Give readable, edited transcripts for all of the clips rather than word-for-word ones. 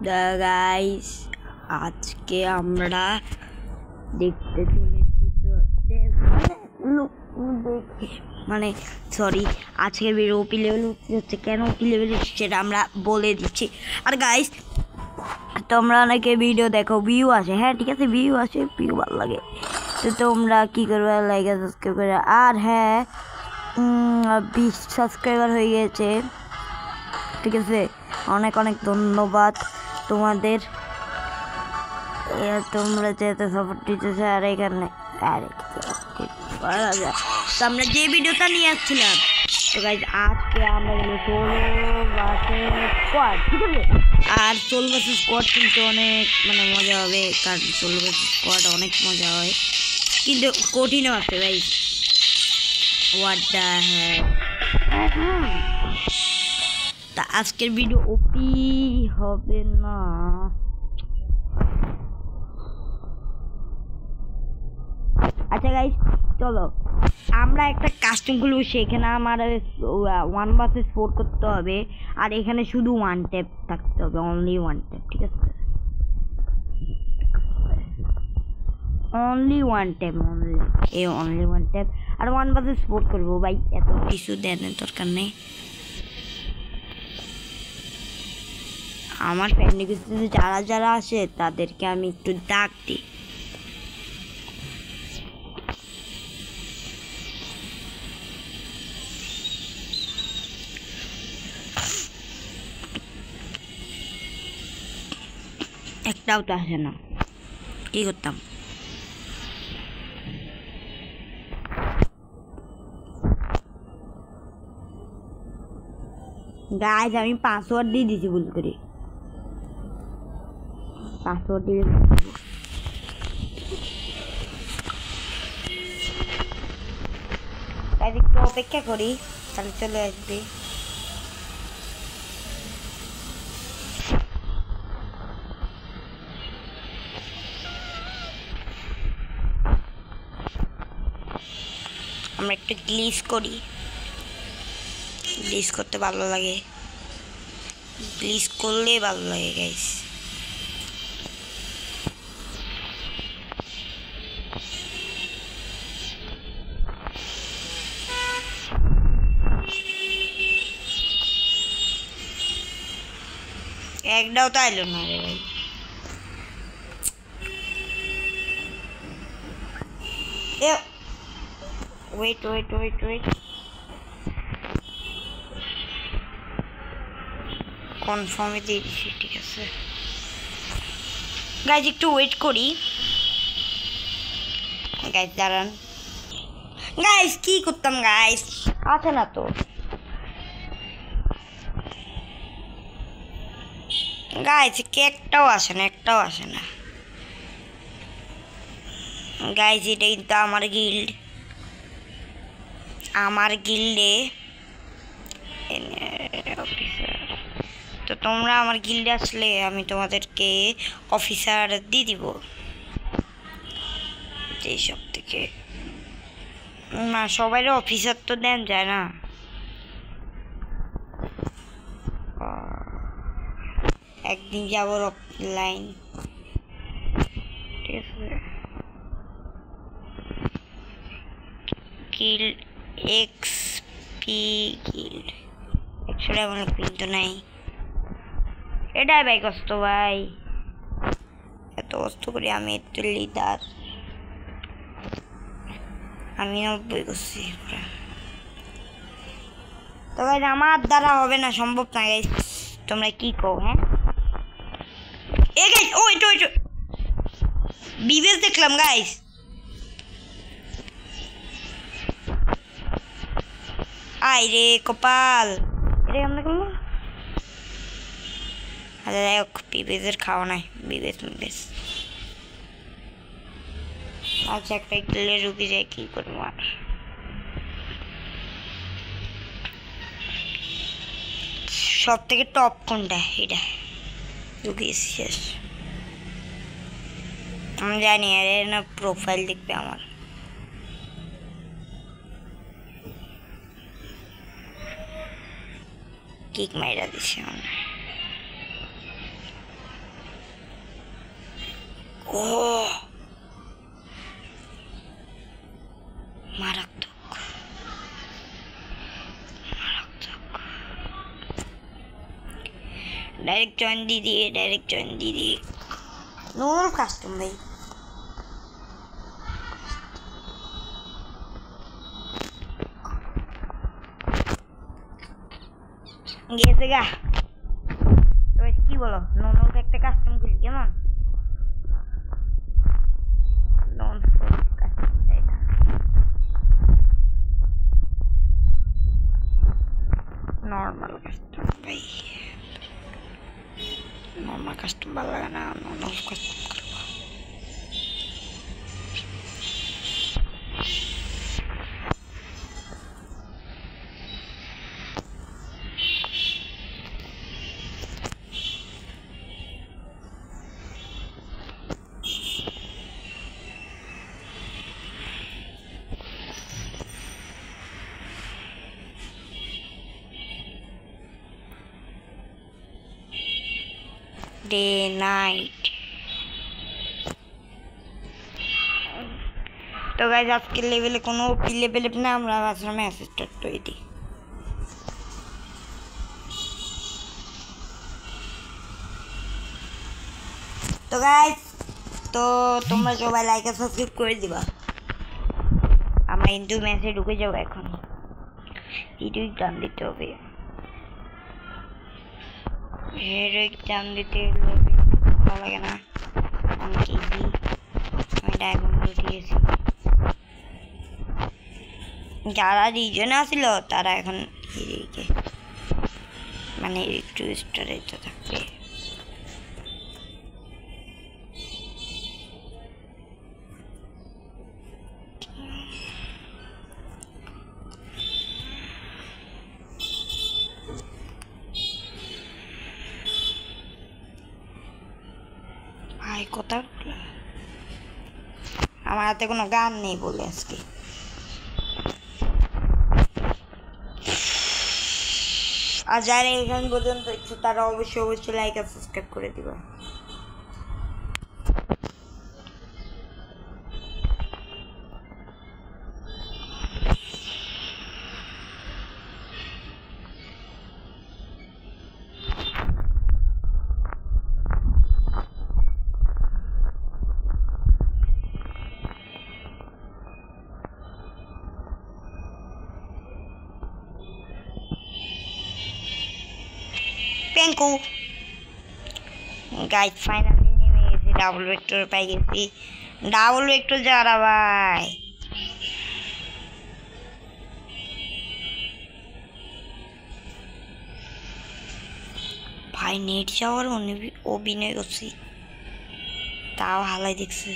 Guys আজকে আমরা দেখতে চলেছি মানে সরি আজকের ভিডিও ওপি লেভেল হচ্ছে কেন ওপি লেভেল সেটা আমরা বলে দিচ্ছি। আর গাইস তোমরা অনেকে ভিডিও দেখো ভিউ আসে, হ্যাঁ ঠিক আছে ভিউ আসে, ভিউ ভালো লাগে, তো তোমরা কী করবে লাইক আর সাবস্ক্রাইব করে। আর হ্যাঁ 20 সাবস্ক্রাইবার হয়ে গেছে, ঠিক আছে, অনেক অনেক ধন্যবাদ তোমাদের, তোমরা যেতে সাপোর্ট দিতেছে। আর এখানে আমরা যে ভিডিওটা নিয়ে আসছিলাম, তো গাইজ আজকে আমরা স্কোয়াড, ঠিক আছে, আর 16 ভার্সেস স্কোয়াড কিন্তু অনেক মানে মজা হবে, কারণ 16 ভার্সেস স্কোয়াড অনেক মজা হয় কিন্তু কঠিনও আছে গাইজ। ওয়াটটা হ্যাঁ তা আজকের ভিডিও ওপি হবে না। আচ্ছা গাইস চলো আমরা একটা কাস্টম খুলবো, সেখানে আমার 1 ভার্সেস 4 করতে হবে, আর এখানে শুধু 1 ট্যাপ থাকতে হবে, অনলি 1 ট্যাপ, ঠিক আছে, অনলি 1 ট্যাপ, অনলি 1 ট্যাপ, আর 1 ভার্সেস 4 করবো ভাই, এত কিছু দেনের দরকার নেই। আমার ফ্যামিলি যারা যারা আসে তাদেরকে আমি একটু ডাক দিই। একটাও তো আসে না, কি করতাম? গাইজ আমি পাসওয়ার্ড দিয়ে দিছি ভুল করে, পাসওয়ার্ড দিয়ে একটু অপেক্ষা করি, তাহলে চলে আসবে। আমরা একটু গ্লিচ করি, গ্লিচ করতে ভালো লাগে, গ্লিচ করলে ভালো লাগে গাইস। একটাও তো আইলো না রে ভাই, ওয়েট ওয়েট ওয়েট ওয়েট, কনফার্মে দিয়ে দিচ্ছি, ঠিক আছে গাইজ একটু ওয়েট করি। গাইজ দাঁড়ান, গাইজ কি করতাম, গাইজ আছে না তো, গাইজ একটাও আসে না, একটাও আসে না গাইজ। এটা কিন্তু আমার গিল্ড, আমার গিল্ডে তো তোমরা আমার গিল্ডে আসলে আমি তোমাদেরকে অফিসার দিয়ে দিব, এইসব থেকে না সবাই অফিসার তো দেন যায় না। একদিন যাব অফলাইন, ঠিক আছে, গিল্ড এক্সপি গিল্ড 100 টাকা কিন্তু নাই, এটাই ভাই কষ্ট, ভাই এত কষ্ট করি আমি, এত লিডার আমি 90 করছি, তো ভাই আমার দ্বারা হবে না, সম্ভব না গাইস, তোমরা কি কও? হ্যাঁ এ গাইস ও এটা বিবেস দেখলাম গাইস, আই রে কপাল, এটা কেমন করলো? আচ্ছা যাই হোক, বিবেসের খাওয়া নাই, বিবেস আচ্ছা একটা কিলে রুকি যায়, কি করবো আর। সব থেকে টপ কোনটা? এটা রুকি শেষ, আমি জানি এর না প্রোফাইল দেখবে আমার, কিক মাইরা দিছে, ও মারাত্মক ডাইরেক্ট জয়েন দিদি নোর কাস্টম ভাই গেছে গা তো কি বলো নোর একটা কাস্টম খুলি কেমন নর্মাল কাস্টম ভাই নর্মাল কাস্টম ভালো লাগে না নর্মাল কাস্টম করবো ডে নাইট তো গাইজ আজকের লেভেলে কোনো ওপি লেভেলে না আমরা আশ্রমে অ্যাসিস্ট্যান্ট তৈরি তো গাইজ তো তোমরা সবাই লাইক আর সাবস্ক্রাইব করে দিবা আমরা কিন্তু ম্যাচে ঢুকে যাবো এখন হিরোইক গান দিতে হবে হিরোইক গান দিতে ভালো লাগে না আমি ডায়মন্ড উঠিয়েছি যারা রিজন আসছিল তারা এখন হিরোইকে মানে একটু স্টারে তো থাকবে ভাই কথা আমার হাতে কোনো গান নেই বলে আজকে আর যারা এখান পর্যন্ত ইচ্ছে তারা অবশ্যই লাইক আর সাবস্ক্রাইব করে দিবা Penku guys finally নেমে গেছি ডাবল ভেক্টর পাই গেছি ডাবল ভেক্টর যারা ভাই ভাই নেট যাওয়ার অভিনয় করছি তাও হালাই দেখছি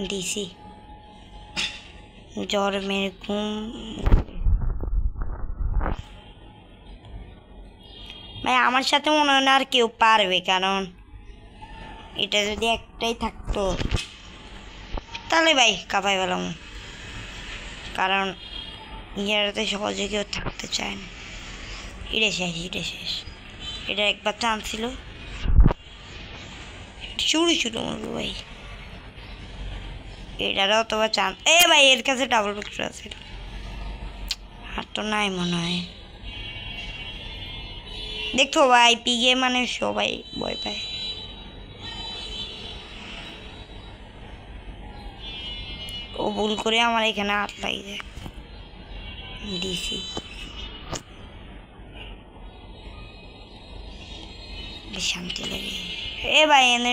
ডিসি জ্বর মেরে ঘুম ভাই আমার সাথে মনে হয় না আর কেউ পারবে কারণ এটা যদি একটাই থাকতো তাহলে ভাই কাঁপাই পেলাম কারণ ইয়ারাতে সহজে কেউ থাকতে চায় না এটা শেষ এটা একবার চান্স ছিল শুরু মরবো ভাই এটারও তো চান্স ভাই এর কাছে ডাবল ভেক্টর আছে আর তো নাই মনে হয় দেখো ভাই পিগে মানে সবাই ভয় পায় ও ভুল করে আমার এখানে হাত লাগে যায় ডিসি শান্তি লাগে ভাই এনে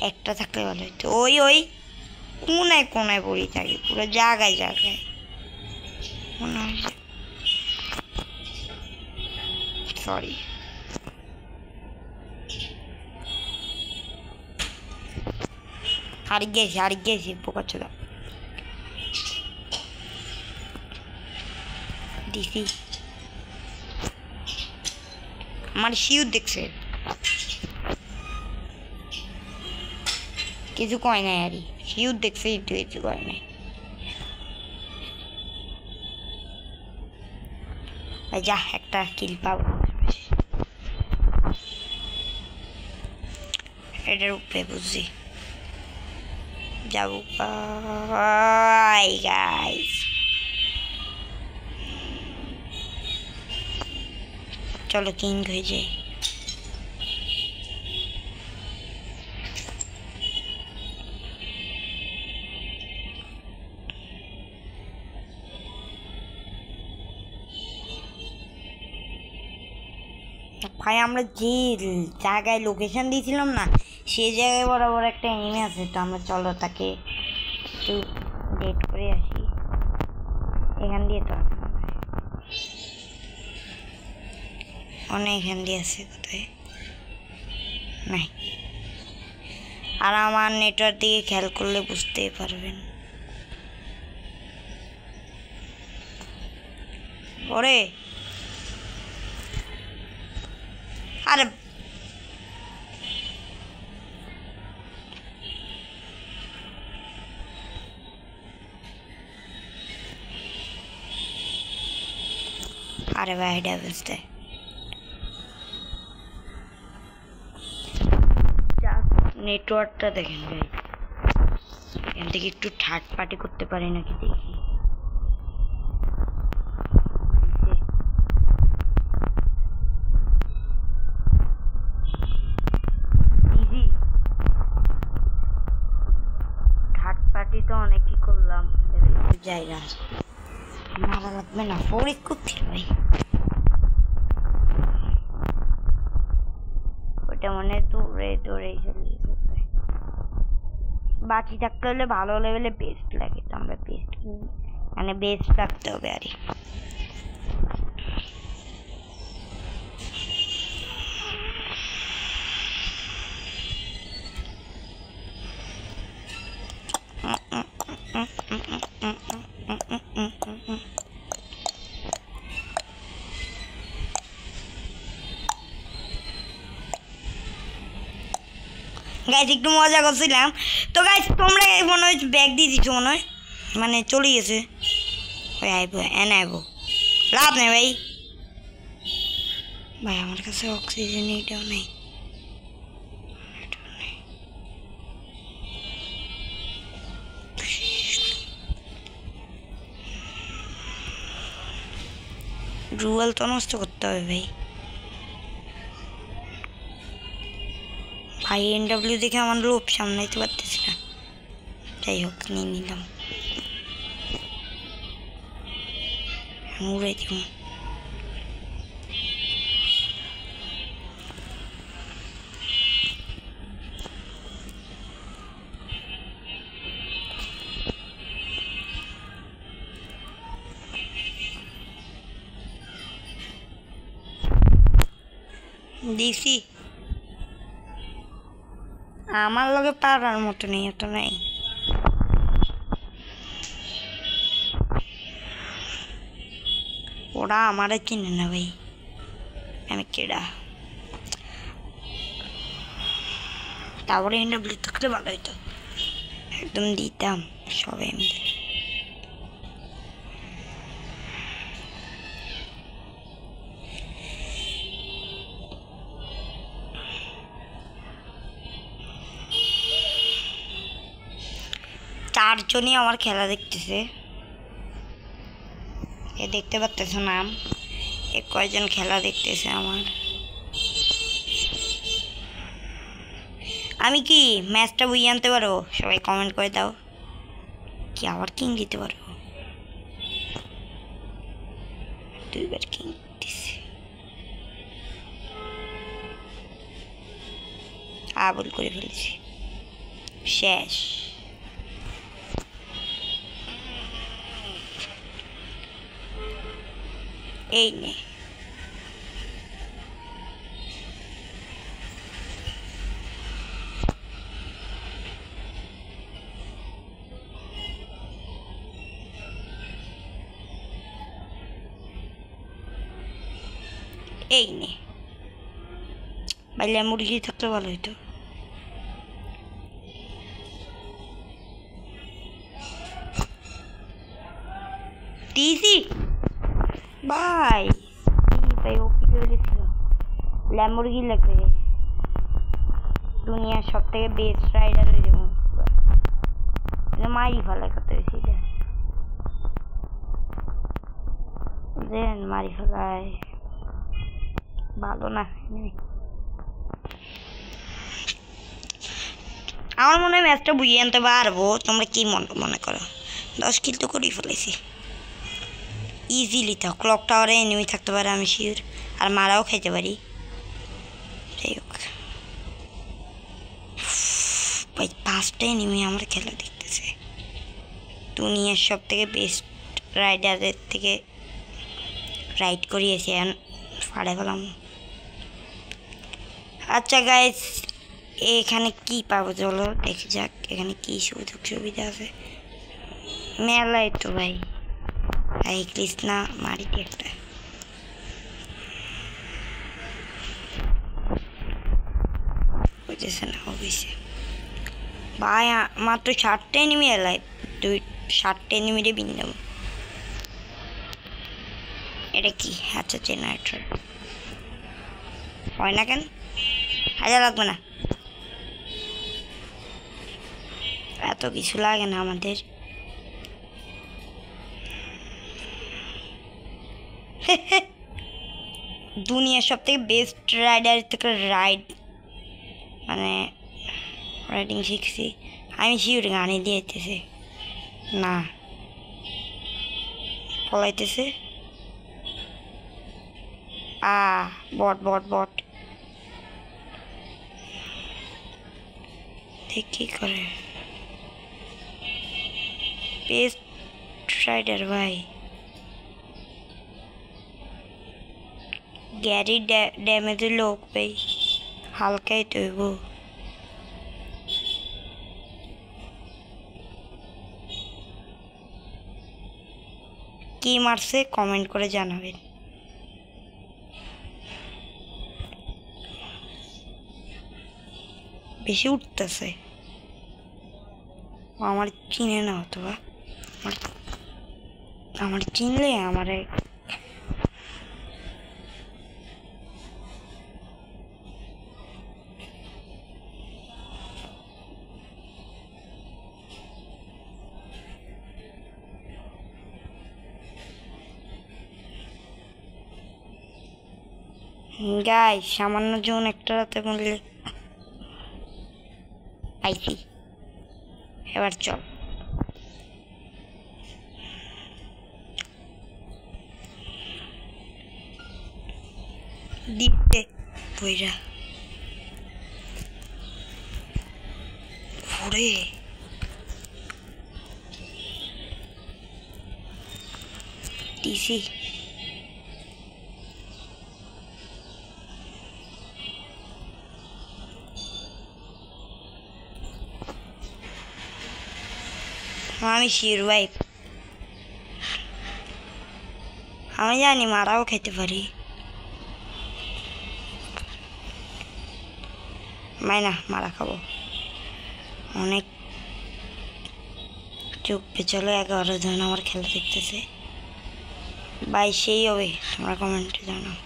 একটা থাকলে ভালো হইতো ওই কোনায় পড়ি থাকি পুরো জায়গায় মনে হয় সরি হারিয়ে গেছি পোকাচ্ছোদা ডিসি আমার শিউর দেখছে কিছু কয় নাই আরে শিউর দেখছে একটু কিছু কয় নাই যা একটা কিল পাবো এটার উপরে বুঝছি যাবো গাইস চলো কিং হয়ে যাই ভাই আমরা যে জায়গায় লোকেশন দিয়েছিলাম না সেই জায়গায় বরাবর একটা এনিমি আছে তো আমরা চলো তাকে একটু ডেট করে আসি এখান দিয়ে তো অনেক এখান দিয়ে আছে কোথায় নাই আর আমার নেটওয়ার্ক দিকে খেয়াল করলে বুঝতেই পারবেন ওরে আরে আরে ভাই ড্যামেজ দেয় নেটওয়ার্কটা দেখেন ভাই এখান থেকে একটু থার্ড পার্টি করতে পারি নাকি দেখি থার্ড পার্টি তো অনেকই করলাম একটু জায়গা মারা লাগবে না ফরিক করছিল ভাই ওটা মনে দৌড়ে দৌড়েই চলিয়ে যেতে বাকি থাকতে হলে ভালো লেভেলে বেস্ট লাগে তো আমরা বেস্ট মানে বেস্ট রাখতে হবে আরে গাইস একটু মজা করছিলাম তো গাইস তোমরা মনে হয় ব্যাগ দিয়ে দিচ্ছ মনে হয় মানে চলে গেছে ওই আইবো এনে আইবো লাভ নেই ভাই ভাই আমার কাছে অক্সিজেন এটাও নেই রুয়েল তো নষ্ট করতে হবে ভাই ভাই এনডব্লিউ দেখে আমার লোভ সামলাইতে পারতেছি না যাই হোক নিয়ে নিলাম উড়াই দিব দিছি আমার লগে পারার মতো নেই এত নাই ওরা আমারে চিনে না ভাই আমি কেডা তারপরে এনডব্লিউ থাকলে ভালো হইতো একদম দিতাম সবাই মিলে চারজনই আমার খেলা দেখতেছে এ দেখতে পারতেছো নাম এ কয়জন খেলা দেখতেছে আমার আমি কি ম্যাচটা বুঝিয়ে আনতে পারো সবাই কমেন্ট করে দাও কি আবার কিং দিতে পারবো দুইবার কিং দিতেছি আবুল করে ফেলেছি শেষ এই নে এই নে বাইলে মুরগি থাকলে ভালো হইতো দিছি বাই ভাই ওপি লেভেলে ছিল ল্যাম্বরগিনি লাগবে দুনিয়ার সব থেকে বেস্ট রাইডার হয়ে যাবো মারি ফেলা করতে বেশি দেন মারি ফেলায় ভালো না আমার মনে হয় ম্যাচটা বুঝিয়ে আনতে পারবো তোমরা কি মনে করো 10 কিল তো করেই ফেলেছি ইজিলি তো ক্লক টাওয়ারে এনিমি থাকতে পারে আমি শিওর আর মারাও খাইতে পারি যাই হোক ভাই 5টা এনিমি আমার খেলা দেখতেছে দুনিয়ার সব থেকে বেস্ট রাইডারের থেকে রাইড করিয়েছি এখন ফাড়ে গেলাম আচ্ছা গাইস এখানে কি পাবো চলো দেখে যাক এখানে কি সুযোগ সুবিধা আছে মেলায় তো ভাই এই কৃষ্ণা মারি দি একটা বুঝেছে না হয়েছে ভাই মাত্র 60টা এনিমি এলাই 60টা এনিমিরে বিন দেব এটা কি আচ্ছা জেনারেটর হয় না কেন হাজার লাগবে না এত কিছু লাগে না আমাদের দুনিয়ার সব থেকে বেস্ট রাইডার থেকে রাইড মানে রাইডিং শিখছি আমি শিওর গানে দিয়েছে না পলাইতেছে বট বট বট দেখ কি করে বেস্ট রাইডার ভাই গ্যারি ড্যামেজের লোক ভাই হালকাই তৈব কি মারছে কমেন্ট করে জানাবেন বেশি উঠতেছে আমার চিনে না হতো বা আমার চিনলে আমারে গাই সামান্য জোন একটা রাতে বললে আইসি এবার চল দিতে বইরা ওরে টিসি আমি শিওর ভাই আমি জানি মারাও খেতে পারি না মারা খাবো অনেক চোখ পেছালো 11 জন আমার খেলা দেখতেছে ভাই সেই হবে তোমরা কমেন্টে জানাও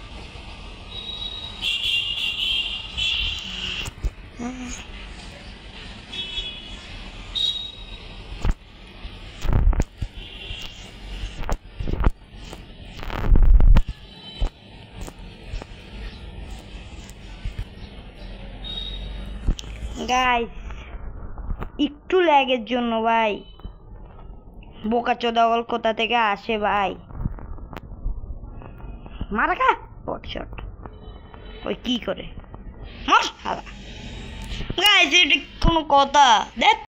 গাইস একটু ল্যাগের জন্য ভাই বোকাচোদা বল কোথা থেকে আসে ভাই মারা খা বট শট ওই কি করে মার গাইস এটা কোনো কথা দেখ